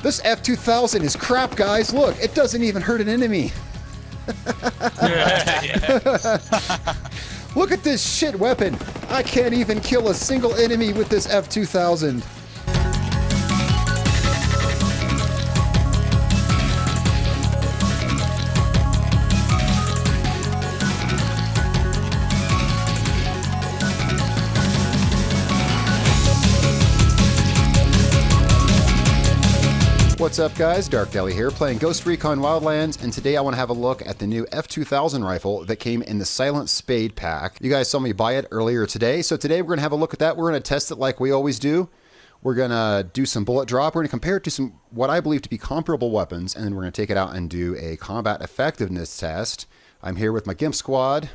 This F2000 is crap, guys. Look, it doesn't even hurt an enemy. Look at this shit weapon. I can't even kill a single enemy with this F2000. What's up, guys? Darkdally here, playing Ghost Recon Wildlands, and today I want to have a look at the new F2000 rifle that came in the Silent Spade pack. You guys saw me buy it earlier today, so today we're going to have a look at that. We're going to test it like we always do. We're going to do some bullet drop. We're going to compare it to some what I believe to be comparable weapons, and then we're going to take it out and do a combat effectiveness test. I'm here with my GIMP squad.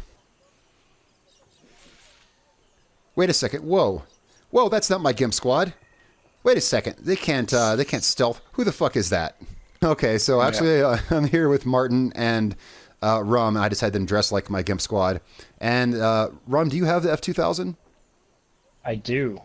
Wait a second. Whoa. Whoa, that's not my GIMP squad. Wait a second. They can't stealth. Who the fuck is that? Okay, so actually I'm here with Martin and Rum. I just had them dressed like my GIMP squad. And Rum, do you have the F2000? I do.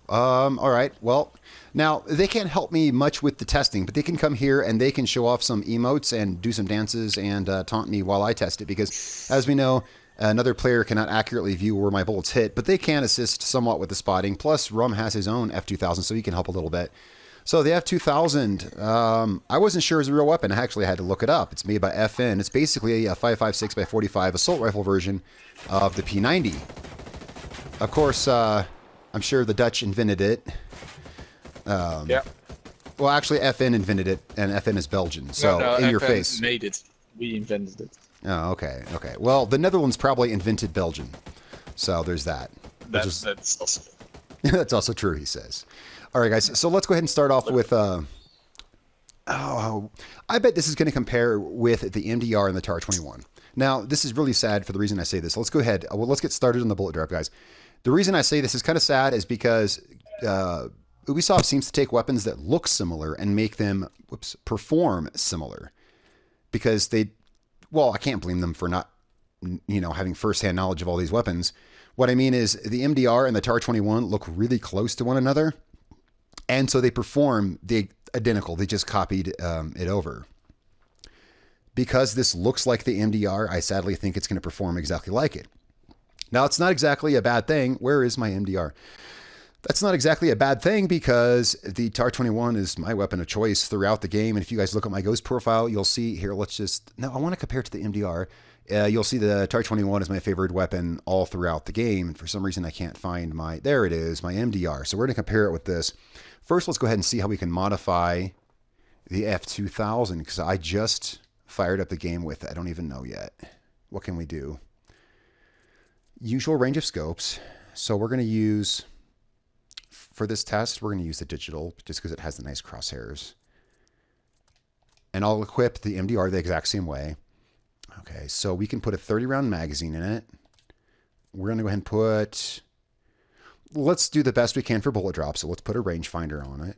All right. Well, now they can't help me much with the testing, but they can come here and they can show off some emotes and do some dances and taunt me while I test it, because as we know, another player cannot accurately view where my bullets hit, but they can assist somewhat with the spotting. Plus, Rum has his own F2000, so he can help a little bit. So the F2000, I wasn't sure it was a real weapon. I actually had to look it up. It's made by FN. It's basically a 5.56 by 45 assault rifle version of the P90. Of course, I'm sure the Dutch invented it. Yeah. Well, actually, FN invented it, and FN is Belgian, so no, in your FN face. made it. We invented it. Oh, okay, okay. Well, the Netherlands probably invented Belgian, so there's that. That's also. That's also true, he says. All right, guys. So let's go ahead and start off with. I bet this is going to compare with the MDR and the TAR-21. Now, this is really sad for the reason I say this. Let's go ahead. Well, let's get started on the bullet drop, guys. The reason I say this is kind of sad is because Ubisoft seems to take weapons that look similar and make them perform similar, because they. Well, I can't blame them for not, having firsthand knowledge of all these weapons. What I mean is the MDR and the TAR-21 look really close to one another, and so they perform identical. They just copied it over. Because this looks like the MDR, I sadly think it's going to perform exactly like it. Now, it's not exactly a bad thing. Where is my MDR? That's not exactly a bad thing, because the TAR-21 is my weapon of choice throughout the game. And if you guys look at my Ghost profile, you'll see here, I want to compare it to the MDR. You'll see the TAR-21 is my favorite weapon all throughout the game. And for some reason, I can't find there it is, my MDR. So we're going to compare it with this. First, let's go ahead and see how we can modify the F2000, because I just fired up the game with it. I don't even know yet. What can we do? Usual range of scopes. So we're going to use... For this test, we're going to use the digital just because it has the nice crosshairs. And I'll equip the MDR the exact same way. Okay, so we can put a 30-round magazine in it. We're going to go ahead and put... Let's do the best we can for bullet drop. So let's put a rangefinder on it.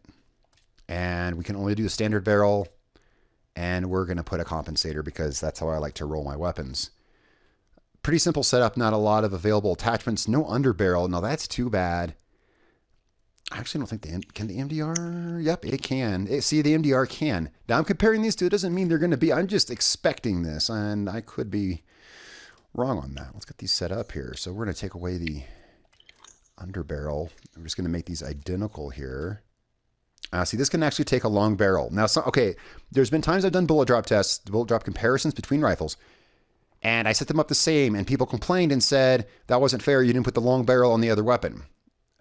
And we can only do the standard barrel. And we're going to put a compensator because that's how I like to roll my weapons. Pretty simple setup, not a lot of available attachments. No underbarrel. Now that's too bad. I actually don't think can the MDR? Yep, it can. See, the MDR can. Now I'm comparing these two. It doesn't mean they're going to be. I'm just expecting this, and I could be wrong on that. Let's get these set up here. So we're going to take away the underbarrel. I'm just going to make these identical here. See, this can actually take a long barrel. Now, okay, there's been times I've done bullet drop tests, bullet drop comparisons between rifles, and I set them up the same, and people complained and said, that wasn't fair. You didn't put the long barrel on the other weapon.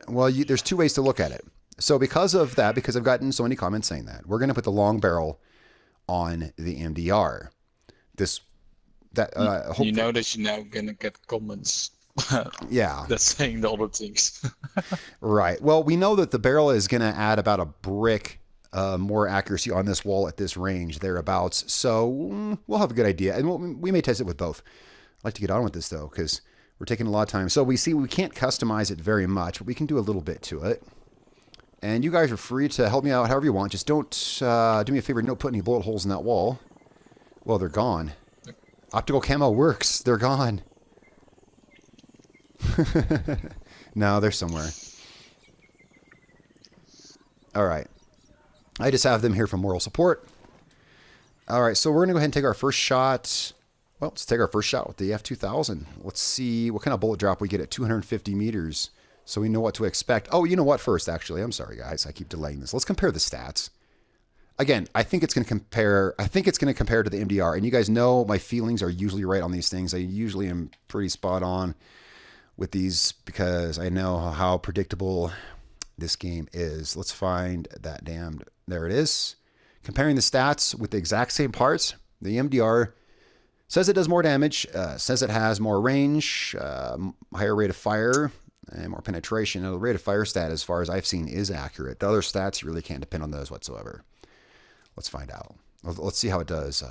Well, there's two ways to look at it. So because of that, because I've gotten so many comments saying that, we're going to put the long barrel on the MDR. You know that you're now going to get comments. Yeah. That's saying the other things. Right. Well, we know that the barrel is going to add about a brick more accuracy on this wall at this range, thereabouts. So we'll have a good idea. And we may test it with both. I'd like to get on with this, though, because... we're taking a lot of time. So we can't customize it very much, but we can do a little bit to it. And you guys are free to help me out however you want. Just don't do me a favor, don't put any bullet holes in that wall. Well, they're gone. Optical camo works. They're gone. No, they're somewhere. All right. I just have them here for moral support. All right, so we're going to go ahead and take our first shot. Well, let's take our first shot with the F2000. Let's see what kind of bullet drop we get at 250 meters so we know what to expect. Oh, you know what first, actually? I'm sorry, guys. I keep delaying this. Let's compare the stats. Again, I think it's going to compare to the MDR, and you guys know my feelings are usually right on these things. I usually am pretty spot on with these because I know how predictable this game is. Let's find that damned... There it is. Comparing the stats with the exact same parts, the MDR says it does more damage, says it has more range, higher rate of fire, and more penetration. The rate of fire stat, as far as I've seen, is accurate. The other stats, you really can't depend on those whatsoever. Let's find out. Let's see how it does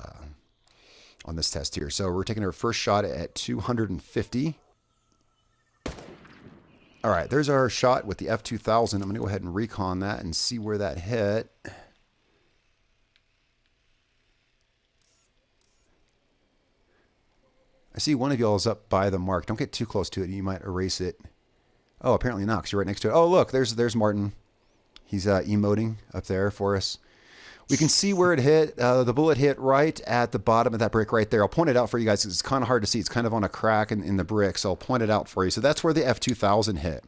on this test here. So we're taking our first shot at 250. All right, there's our shot with the F2000. I'm going to go ahead and recon that and see where that hit. I see one of y'all is up by the mark. Don't get too close to it. You might erase it. Oh, apparently not, because you're right next to it. Oh, look, there's Martin. He's emoting up there for us. We can see where it hit. The bullet hit right at the bottom of that brick right there. I'll point it out for you guys because it's kind of hard to see. It's kind of on a crack in the brick, so I'll point it out for you. So that's where the F2000 hit.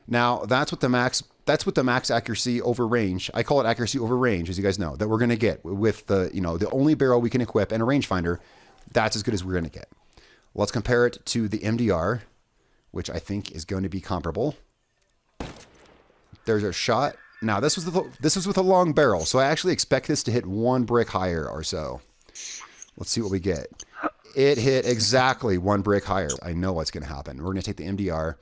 Now, that's what the max accuracy over range. I call it accuracy over range, as you guys know, that we're going to get with the, the only barrel we can equip and a rangefinder. That's as good as we're going to get. Let's compare it to the MDR, which I think is going to be comparable. There's our shot. Now, this was with a long barrel, so I actually expect this to hit one brick higher or so. Let's see what we get. It hit exactly one brick higher. I know what's going to happen. We're going to take the MDR.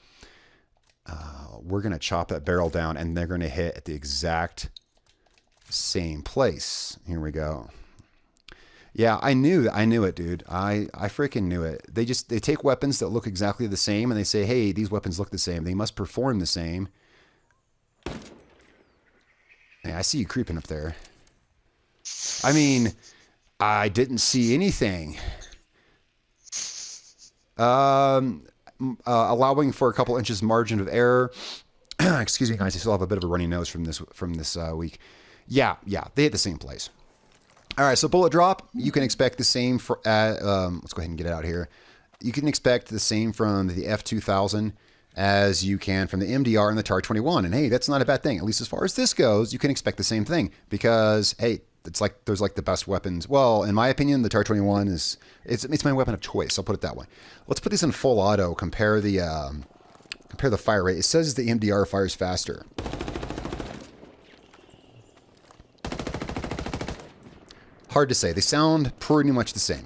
We're going to chop that barrel down, and they're going to hit at the exact same place. Here we go. Yeah, I knew it, dude. I freaking knew it. They take weapons that look exactly the same, and they say, hey, these weapons look the same. They must perform the same. Hey, I see you creeping up there. I mean, I didn't see anything. Allowing for a couple inches margin of error. Excuse me, guys. I still have a bit of a runny nose from this week. Yeah, they hit the same place. All right, so bullet drop, you can expect the same for. Let's go ahead and get it out here. You can expect the same from the F2000 as you can from the MDR and the TAR-21. And hey, that's not a bad thing. At least as far as this goes, you can expect the same thing because hey, it's like there's like the best weapons. Well, in my opinion, the TAR-21 it's my weapon of choice. I'll put it that way. Let's put these in full auto. Compare the fire rate. It says the MDR fires faster. Hard to say. They sound pretty much the same.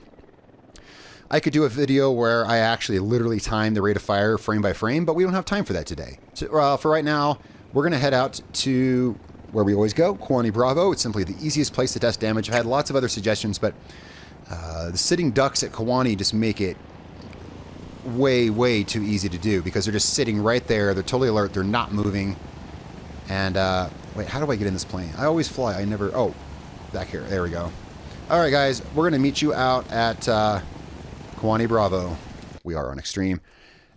I could do a video where I actually literally time the rate of fire frame by frame, but we don't have time for that today. So, for right now, we're going to head out to where we always go, Kawani Bravo. It's simply the easiest place to test damage. I've had lots of other suggestions, but the sitting ducks at Kawani just make it way, way too easy to do because they're just sitting right there. They're totally alert. They're not moving. And, wait, how do I get in this plane? I always fly. I never... Oh, back here. There we go. All right, guys. We're going to meet you out at Kawani Bravo. We are on Extreme.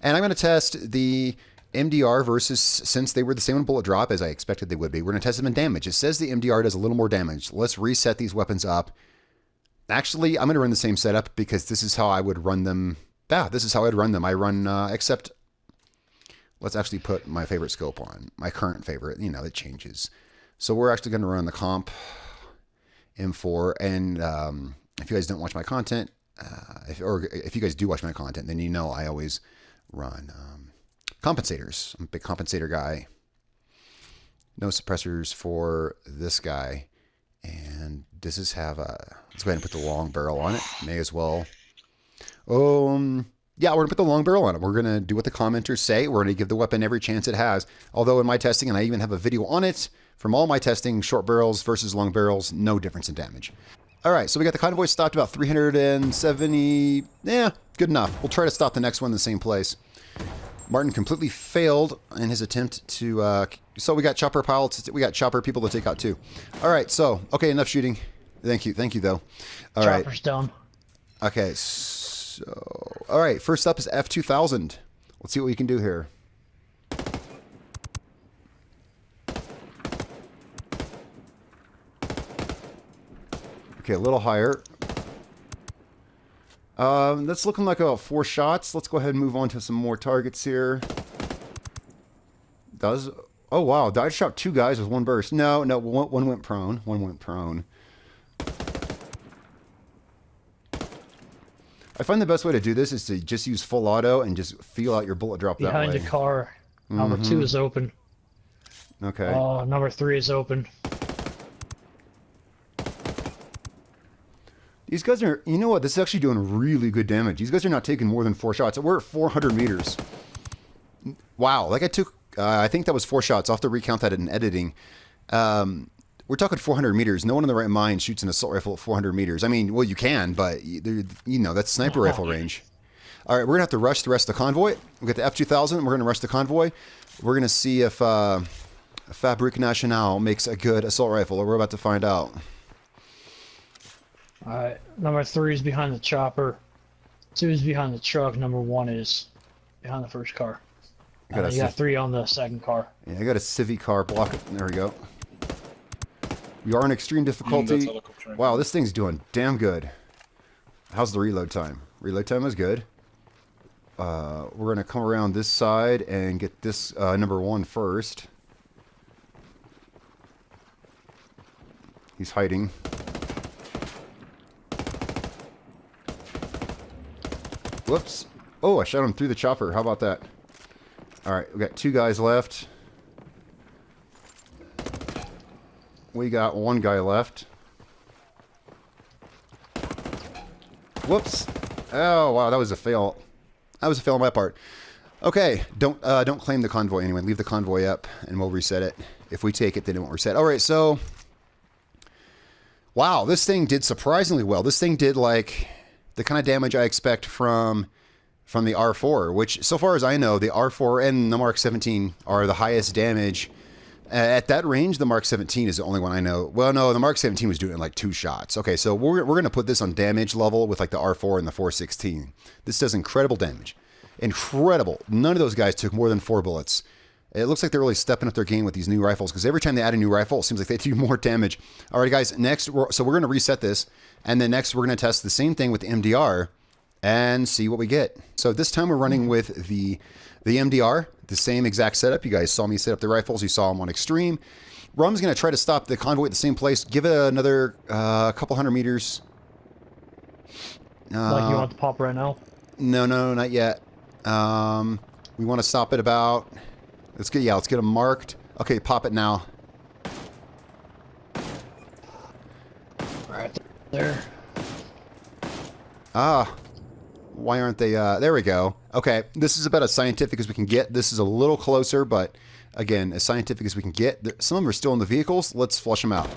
And I'm going to test the MDR versus, since they were the same on bullet drop as I expected they would be, we're going to test them in damage. It says the MDR does a little more damage. Let's reset these weapons up. Actually, I'm going to run the same setup because this is how I would run them. Yeah, this is how I'd run them. I run, except, let's actually put my favorite scope on. My current favorite, it changes. So we're actually going to run the comp M4. And if you guys don't watch my content, if you guys do watch my content, then you know I always run compensators. I'm a big compensator guy. No suppressors for this guy. And does this have a... Let's go ahead and put the long barrel on it. May as well. Yeah, we're going to put the long barrel on it. We're going to do what the commenters say. We're going to give the weapon every chance it has. Although in my testing, and I even have a video on it, from all my testing, short barrels versus long barrels, no difference in damage. All right, so we got the convoy stopped about 370. Yeah, good enough. We'll try to stop the next one in the same place. Martin completely failed in his attempt to... so we got chopper pilots. We got chopper people to take out too. All right, so, okay, enough shooting. Thank you, though. All right. Chopper's down. Okay, so... All right, first up is F2000. Let's see what we can do here. Okay, a little higher. That's looking like about 4 shots. Let's go ahead and move on to some more targets here. Oh wow, I shot 2 guys with 1 burst. No, one went prone. One went prone. I find the best way to do this is to just use full auto and just feel out your bullet drop that way. Behind the car. Number 2 is open. Okay. Number 3 is open. These guys are, you know what, this is actually doing really good damage. These guys are not taking more than 4 shots. We're at 400 meters. Wow, like I took, I think that was 4 shots. I'll have to recount that in editing. We're talking 400 meters. No one in the right mind shoots an assault rifle at 400 meters. I mean, well, you can, but, you know, that's sniper rifle range. All right, we're going to have to rush the rest of the convoy. We got the F2000. We're going to rush the convoy. We're going to see if Fabrique Nationale makes a good assault rifle. We're about to find out. Alright, number 3 is behind the chopper. 2 is behind the truck. Number 1 is behind the first car. You got 3 on the second car. Yeah, I got a Civic car block. There we go. We are in extreme difficulty. Wow, this thing's doing damn good. How's the reload time? Reload time is good. We're going to come around this side and get this number 1 first. He's hiding. Whoops. Oh, I shot him through the chopper. How about that? Alright, we got 2 guys left. We got 1 guy left. Whoops. Oh, wow, that was a fail. That was a fail on my part. Okay, don't claim the convoy anyway. Leave the convoy up, and we'll reset it. If we take it, then it won't reset. Alright, so... Wow, this thing did surprisingly well. This thing did, like... the kind of damage I expect from the R4, which, so far as I know, the R4 and the Mark 17 are the highest damage. At that range, the Mark 17 is the only one I know. Well, no, the Mark 17 was doing like 2 shots. Okay, so we're going to put this on damage level with like the R4 and the 416. This does incredible damage. Incredible. None of those guys took more than 4 bullets. It looks like they're really stepping up their game with these new rifles, because every time they add a new rifle, it seems like they do more damage. All right, guys, next, so we're going to reset this, and then next we're going to test the same thing with the MDR and see what we get. So this time we're running with the MDR, the same exact setup. You guys saw me set up the rifles. You saw them on extreme. Rum's going to try to stop the convoy at the same place. Give it another couple hundred meters. Like you want to pop right now? No, not yet. We want to stop it about... let's get them marked. Okay, pop it now. Right there. Why aren't they, there we go. Okay, this is about as scientific as we can get. This is a little closer, but again, as scientific as we can get. Some of them are still in the vehicles. Let's flush them out.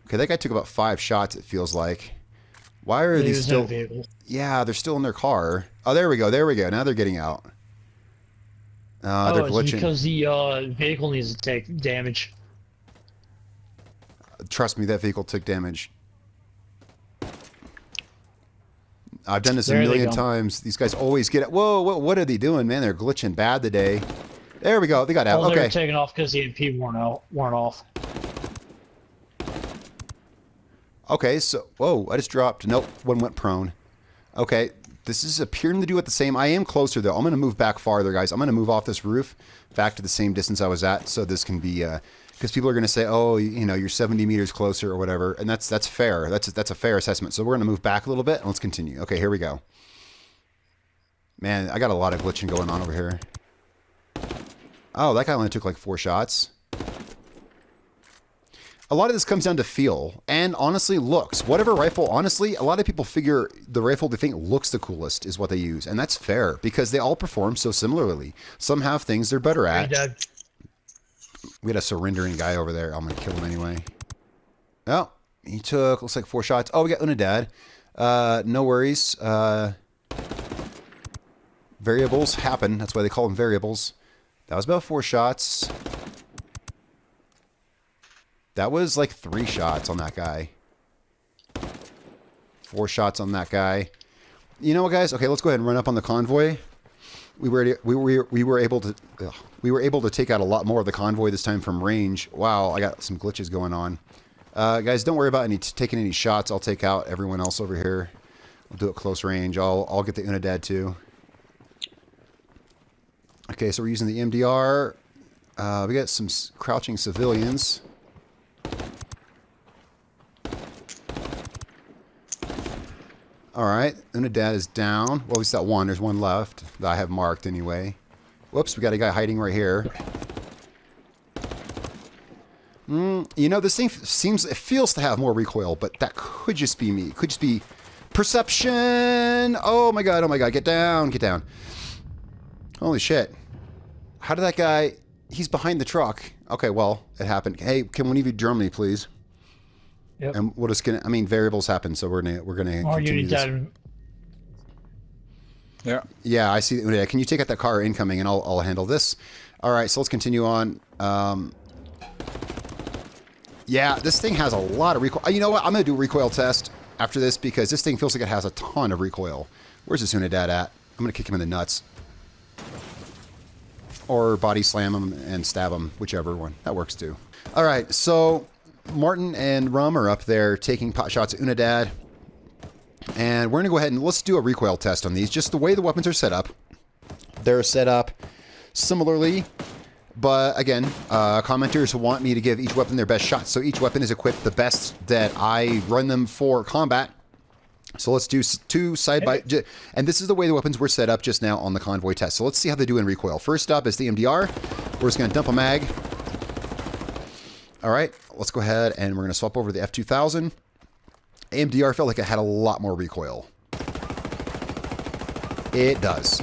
Okay, that guy took about 5 shots, it feels like. Why are these still... yeah, they're still in their car. Oh, there we go. Now they're getting out. They're glitching. It's because the vehicle needs to take damage. Trust me, that vehicle took damage. I've done this a million times. These guys always get it. Whoa, what are they doing, man? They're glitching bad today. There we go. They got out. Oh, okay. They're taking off because the MP weren't off. Okay, so... whoa, I just dropped. Nope, one went prone. Okay, this is appearing to do it the same. I am closer, though. I'm going to move back farther, guys. I'm going to move off this roof back to the same distance I was at, so this can be... because people are going to say, oh, you know, you're 70 meters closer or whatever, and that's fair. That's a fair assessment. So we're going to move back a little bit, and let's continue. Okay, here we go. Man, I got a lot of glitching going on over here. Oh, that guy only took like 4 shots. A lot of this comes down to feel and honestly looks. Whatever rifle, honestly, a lot of people figure the rifle they think looks the coolest is what they use. And that's fair because they all perform so similarly. Some have things they're better at. We had a surrendering guy over there. I'm going to kill him anyway. Oh, he took, looks like 4 shots. Oh, we got Unidad. No worries. Variables happen. That's why they call them variables. That was about 4 shots. That was like 3 shots on that guy. 4 shots on that guy. You know what, guys? Okay, let's go ahead and run up on the convoy. We were able to... ugh, we were able to take out a lot more of the convoy this time from range. Wow, I got some glitches going on. Guys, don't worry about taking any shots. I'll take out everyone else over here. We'll do it close range. I'll get the Unidad too. Okay, so we're using the MDR. We got some crouching civilians. Alright, Unidad is down. Well, at least that one. There's one left that I have marked anyway. Whoops, we got a guy hiding right here. You know, this thing it feels to have more recoil, but that could just be me. It could just be perception. Oh my god, get down, get down. Holy shit. How did that guy... He's behind the truck. Okay, well, it happened. Hey, can one of you Germany, please? Yep. And we're just gonna... I mean, variables happen, so we're gonna continue this. Yeah. Yeah, I see. Can you take out that car incoming, and I'll handle this. All right, so let's continue on. Yeah, this thing has a lot of recoil. You know what? I'm gonna do a recoil test after this because this thing feels like it has a ton of recoil. Where's this Unidad at? I'm gonna kick him in the nuts. Or body slam him and stab him, whichever one. That works too. All right, so Martin and Rum are up there taking pot shots at Unidad. And we're going to go ahead and let's do a recoil test on these. Just the way the weapons are set up. They're set up similarly. But again, commenters want me to give each weapon their best shot. So each weapon is equipped the best that I run them for combat. So let's do two side by... And this is the way the weapons were set up just now on the convoy test. So let's see how they do in recoil. First up is the MDR. We're just going to dump a mag. All right, let's go ahead and we're going to swap over to the F2000. MDR felt like it had a lot more recoil. It does.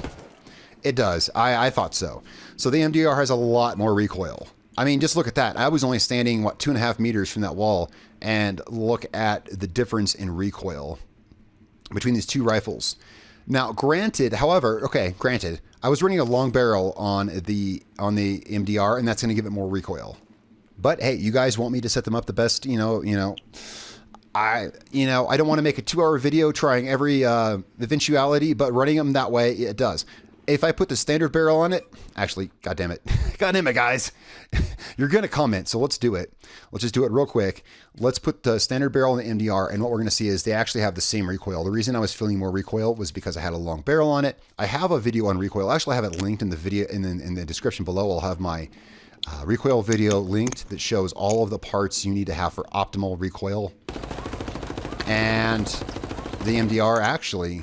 It does. I thought so. So the MDR has a lot more recoil. I mean, just look at that. I was only standing, what, 2.5 meters from that wall, and look at the difference in recoil between these two rifles. Now, granted, however, I was running a long barrel on the MDR, and that's going to give it more recoil. But hey, you guys want me to set them up the best, I don't want to make a 2-hour video trying every eventuality, but running them that way, it does. If I put the standard barrel on it, actually, God damn it, guys, you're going to comment, so let's do it. Let's just do it real quick. Let's put the standard barrel in the MDR, and what we're going to see is they actually have the same recoil. The reason I was feeling more recoil was because I had a long barrel on it. I have a video on recoil. Actually, I have it linked in the video in the description below. I'll have my recoil video linked that shows all of the parts you need to have for optimal recoil. And the MDR actually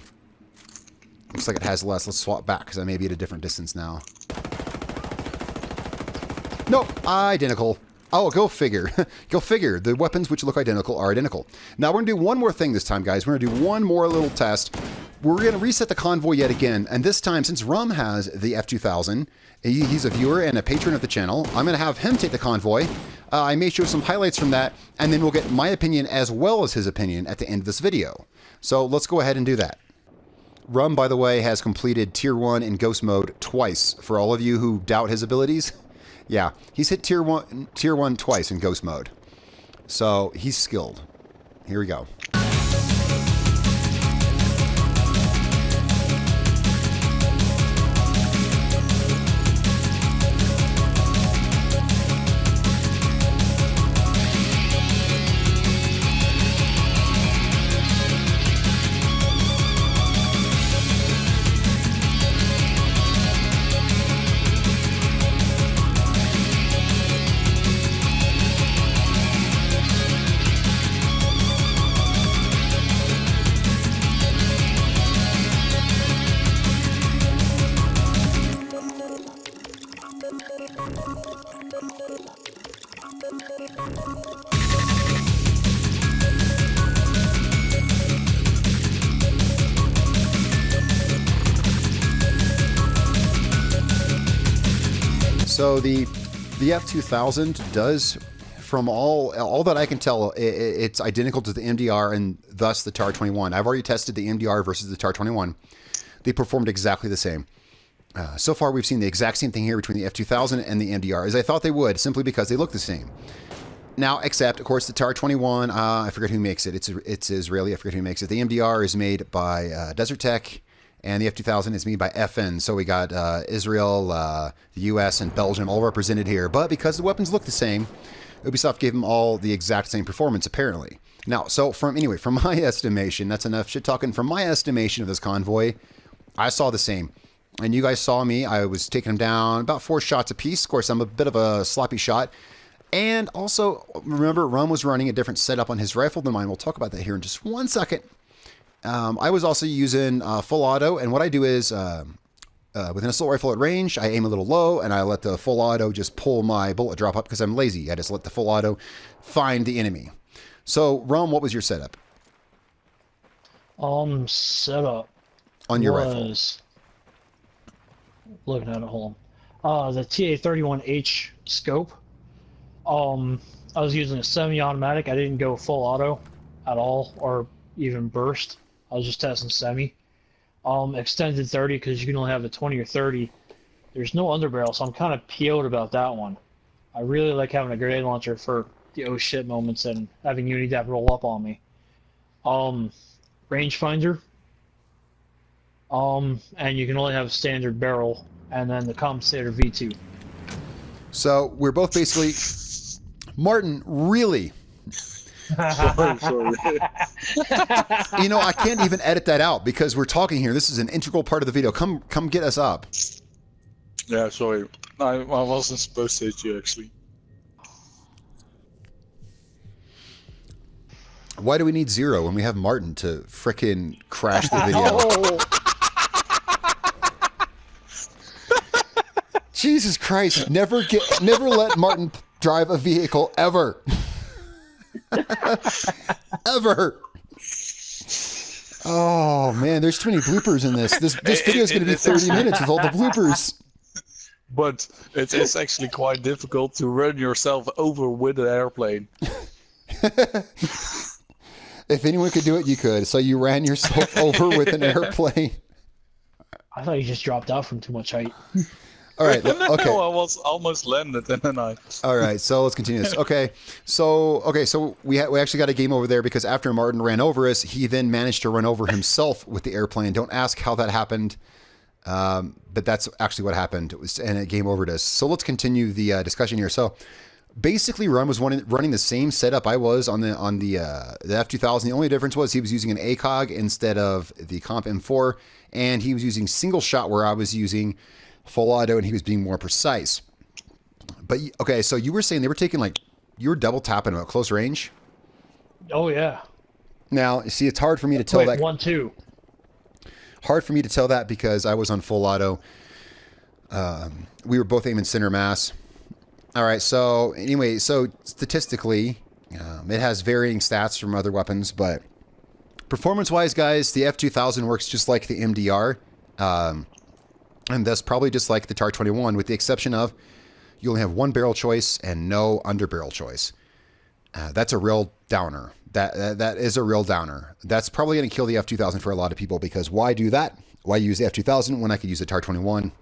looks like it has less. Let's swap back because I may be at a different distance now. Nope, identical. Oh, go figure. Go figure. The weapons which look identical are identical. Now we're going to do one more thing this time, guys. We're going to do one more little test. We're going to reset the convoy yet again. And this time, since Rum has the F2000, he's a viewer and a patron of the channel, I'm going to have him take the convoy. I may show some highlights from that, and then we'll get my opinion as well as his opinion at the end of this video. So let's go ahead and do that. Rum, by the way, has completed Tier 1 in Ghost Mode twice. For all of you who doubt his abilities, yeah, he's hit Tier 1 twice in Ghost Mode. So he's skilled. Here we go. So the F2000 does, from all that I can tell, it's identical to the MDR and thus the TAR-21. I've already tested the MDR versus the TAR-21. They performed exactly the same. So far, we've seen the exact same thing here between the F2000 and the MDR, as I thought they would, simply because they look the same. Now, except, of course, the TAR-21, I forget who makes it. It's Israeli, I forget who makes it. The MDR is made by Desert Tech, and the F2000 is made by FN. So we got Israel, the US, and Belgium all represented here. But because the weapons look the same, Ubisoft gave them all the exact same performance, apparently. Now, so from my estimation, that's enough shit talking. From my estimation of this convoy, I saw the same. And you guys saw me. I was taking them down about 4 shots apiece. Of course, I'm a bit of a sloppy shot. And also, remember, Rum was running a different setup on his rifle than mine. We'll talk about that here in just 1 second. I was also using full auto. And what I do is, with an assault rifle at range, I aim a little low, and I let the full auto just pull my bullet drop up because I'm lazy. I just let the full auto find the enemy. So, Rum, what was your setup? Setup On your rifle. Looking at it, hold on. The TA-31H scope. I was using a semi-automatic. I didn't go full auto at all, or even burst. I was just testing semi. Extended 30 because you can only have a 20 or 30. There's no underbarrel, so I'm kind of PO'd about that one. I really like having a grenade launcher for the oh shit moments and having Unidap roll up on me. Rangefinder. And you can only have a standard barrel, and then the compensator V2. So we're both basically, Martin, really? Sorry. You know, I can't even edit that out because we're talking here. This is an integral part of the video. Come get us up. Yeah, sorry. I wasn't supposed to hit you, actually. Why do we need 0 when we have Martin to frickin' crash the video? Oh. Jesus Christ! Never let Martin drive a vehicle ever. Ever. Oh man, there's too many bloopers in this. This video is going to be 30 minutes with all the bloopers. But it is actually quite difficult to run yourself over with an airplane. If anyone could do it, you could. So you ran yourself over with an airplane. I thought you just dropped out from too much height. All right. Okay. No, I was almost landed, and then I. All right. So let's continue this. Okay. So we actually got a game over there because after Martin ran over us, he then managed to run over himself with the airplane. Don't ask how that happened, but that's actually what happened. And it game overed us. So let's continue the discussion here. So basically, Ron was running the same setup I was on the F2000. The only difference was he was using an ACOG instead of the Comp M4, and he was using single shot where I was using full auto, and he was being more precise. But okay, so you were saying they were taking you were double tapping them at close range. Oh yeah. Now, see, it's hard for me to tell that. 1-2. Hard for me to tell that because I was on full auto. We were both aiming center mass. All right, so anyway, so statistically, it has varying stats from other weapons, but performance-wise, guys, the F2000 works just like the MDR, and thus probably just like the TAR-21, with the exception of you only have one barrel choice and no underbarrel choice. That's a real downer. That is a real downer. That's probably going to kill the F2000 for a lot of people because why do that? Why use the F2000 when I could use the TAR-21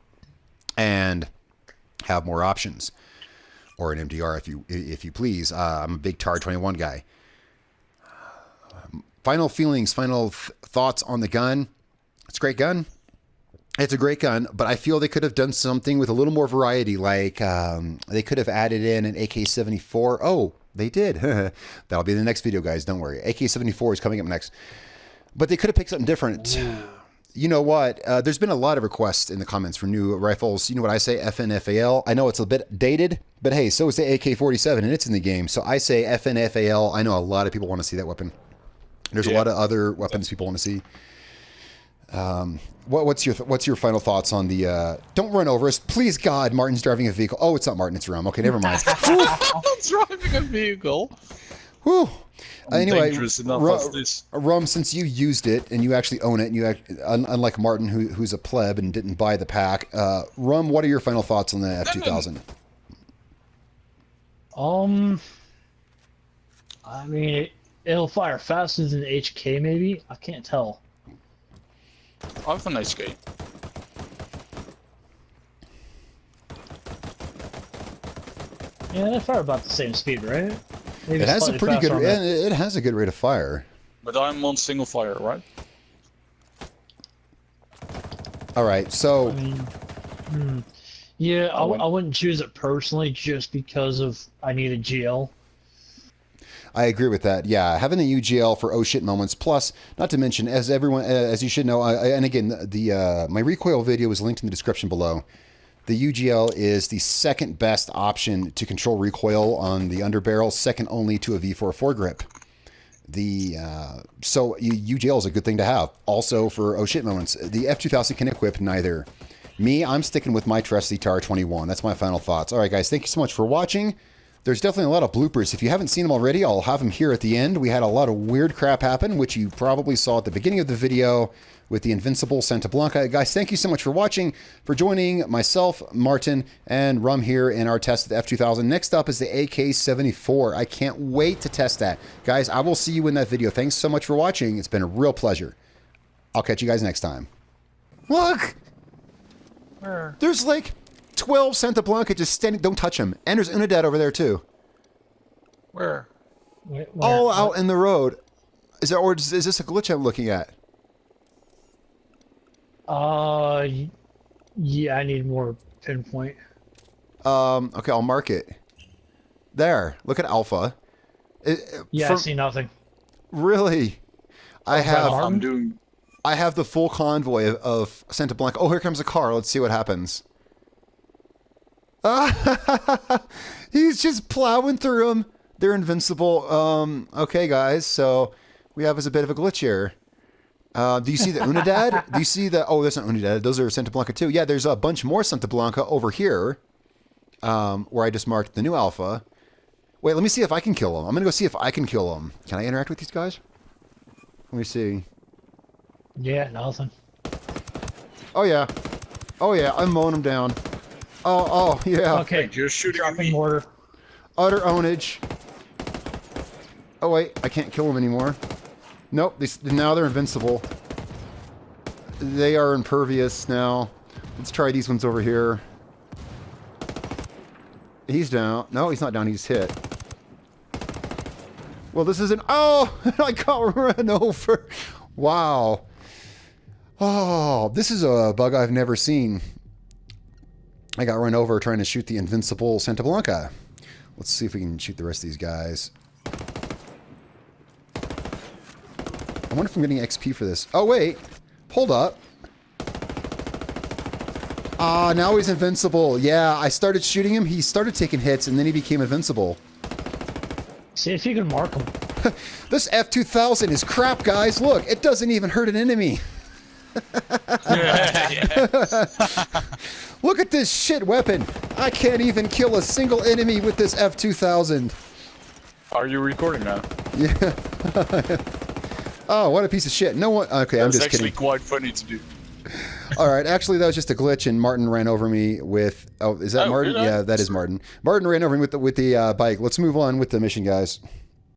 and have more options? Or an MDR, if you please. I'm a big TAR-21 guy. Final feelings, final thoughts on the gun. It's a great gun. It's a great gun, but I feel they could have done something with a little more variety. Like they could have added in an AK-74. Oh, they did. That'll be the next video, guys. Don't worry. AK-74 is coming up next. But they could have picked something different. Ooh. You know what? There's been a lot of requests in the comments for new rifles. You know what I say? FN FAL. I know it's a bit dated, but hey, so is the AK-47, and it's in the game. So I say FN FAL. I know a lot of people want to see that weapon. There's a lot of other weapons people want to see. What's your final thoughts on the? Don't run over us, please. God, Martin's driving a vehicle. Oh, it's not Martin. It's Rum. Okay, never mind. I'm driving a vehicle. Whew. Anyway, Rum, since you used it and you actually own it, and you unlike Martin, who's a pleb and didn't buy the pack, Rum, what are your final thoughts on the F2000? I mean, it'll fire faster than HK, maybe. I can't tell. I have an HK. Yeah, they fire about the same speed, right? Maybe it has a pretty good. It has a good rate of fire. But I'm on single fire, right? All right, so I mean, yeah, I wouldn't choose it personally just because of I need a GL. I agree with that. Yeah, having the UGL for oh shit moments. Plus, not to mention, as everyone, as you should know, and again, my recoil video is linked in the description below. The UGL is the second best option to control recoil on the underbarrel, second only to a V4 foregrip. So UGL is a good thing to have. Also for oh shit moments, the F2000 can equip neither. Me, I'm sticking with my trusty TAR-21. That's my final thoughts. All right, guys, thank you so much for watching. There's definitely a lot of bloopers. If you haven't seen them already, I'll have them here at the end. We had a lot of weird crap happen, which you probably saw at the beginning of the video with the Invincible Santa Blanca. Guys, thank you so much for watching, for joining myself, Martin, and Rum here in our test of the F2000. Next up is the AK-74. I can't wait to test that. Guys, I will see you in that video. Thanks so much for watching. It's been a real pleasure. I'll catch you guys next time. Look! Where? There's like 12 Santa Blanca just standing. Don't touch them. And there's Unidad over there too. Where? All out in the road. Is this a glitch I'm looking at? Yeah, I need more pinpoint. Okay, I'll mark it. There. Look at Alpha. Yeah, I see nothing. Really? I I'm doing. have the full convoy of Santa Blanca. Oh, here comes a car. Let's see what happens. He's just plowing through them. They're invincible. Okay, guys. So we have as a bit of a glitch here. Do you see the Unidad? Do you see the... Oh, that's not Unidad. Those are Santa Blanca too. Yeah, there's a bunch more Santa Blanca over here where I just marked the new Alpha. Wait, let me see if I can kill them. I'm going to go see if I can kill them. Can I interact with these guys? Let me see. Yeah, nothing. Oh, yeah. Oh, yeah. I'm mowing them down. Oh, yeah. Okay, You're shooting at dropping me. mortar. Utter ownage. Oh, wait. I can't kill them anymore. Nope. Now they're invincible. They are impervious now. Let's try these ones over here. He's down. No, he's not down. He's hit. Well, this isn't... Oh! I got run over. Wow. Oh, this is a bug I've never seen. I got run over trying to shoot the invincible Santa Blanca. Let's see if we can shoot the rest of these guys. I wonder if I'm getting XP for this. Oh, wait. Hold up. Ah, now he's invincible. Yeah, I started shooting him. He started taking hits, and then he became invincible. See if you can mark them. This F2000 is crap, guys. Look, it doesn't even hurt an enemy. Look at this shit weapon. I can't even kill a single enemy with this F2000. Are you recording now? Yeah. Oh, what a piece of shit. No one... Okay, I'm just kidding. It's actually quite funny to do. All right, actually, that was just a glitch, and Martin ran over me with... Oh, is that Martin? Really? Yeah, that is Martin. Martin ran over me with the bike. Let's move on with the mission, guys.